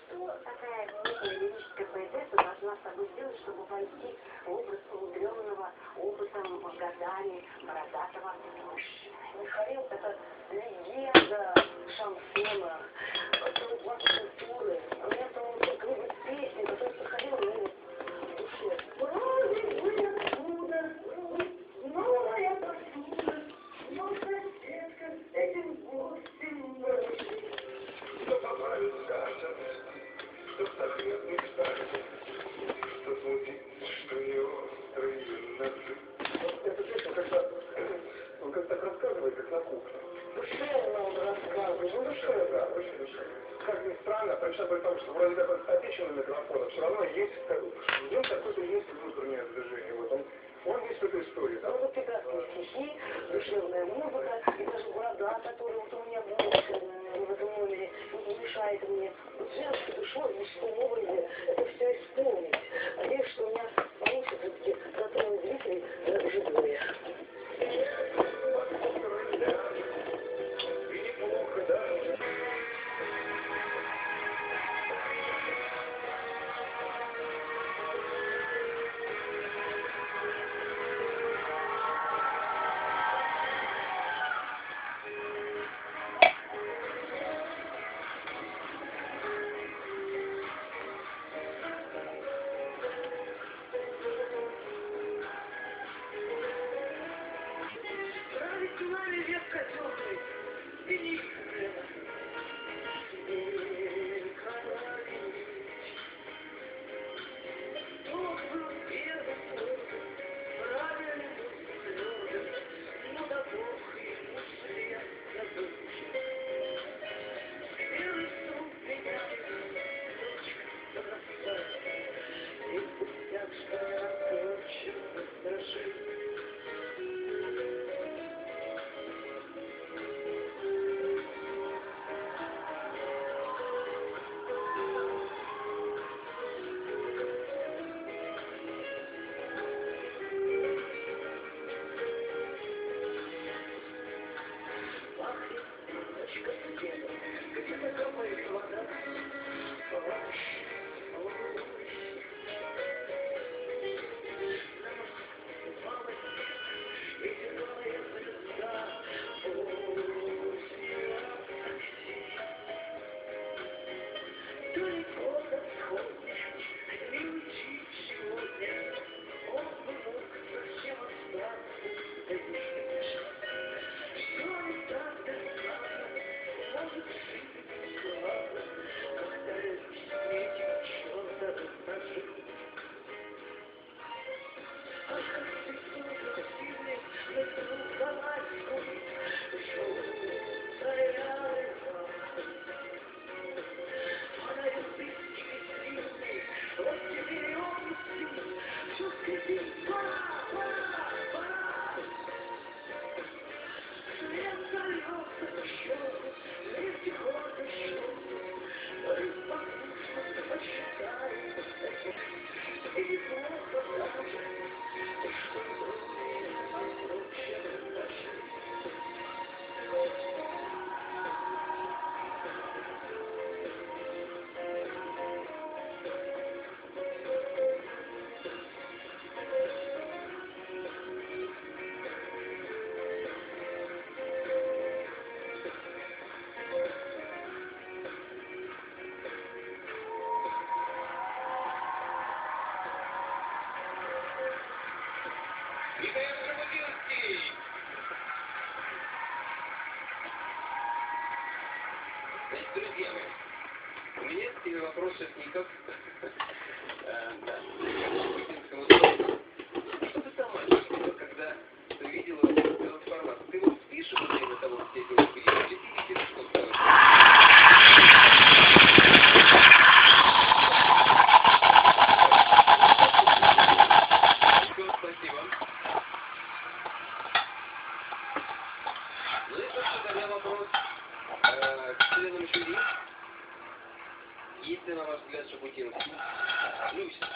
Что такая лирическая поэтесса должна с собой сделать, чтобы войти в образ умудренного опытом, годами, бородатого мужчины? Михаил — это легенда шансона, класс культуры. У меня там только любит песни, которые подходили мне в душе. Новая посуда, новая посуда, но соседка этим гостем ночи. Что понравится, что совет мечтает, что звучит, что не острые ножи. Вот эта песня он как так рассказывает, как на кухне. Душевно он рассказывает, ну душевно, да, очень душевно. Как ни странно, точно при том, что вроде как он с отечественным микрофоном, все равно есть, в нем какое-то есть внутреннее движение. Вот он есть в этой истории. Да? Вот прекрасные стихи, душевная музыка, и даже борода, которая вот у меня будет в этом номере, не мешает мне вот женской душой, в мужском образе это все исполнить. Надеюсь, что у меня получится все-таки затронуть зрителей живые. Друзья мои, у меня тебе вопрос сейчас не как путинскому другу. Что ты сама чувствовала, когда ты видела этот формат? Ты вот спишь во время того, как тебе было приехать, или ты видишь, что делаешь? Спасибо. Ну и, собственно, тогда вопрос к членам жюри. Есть ли, на ваш взгляд, Шабутинский? Люся.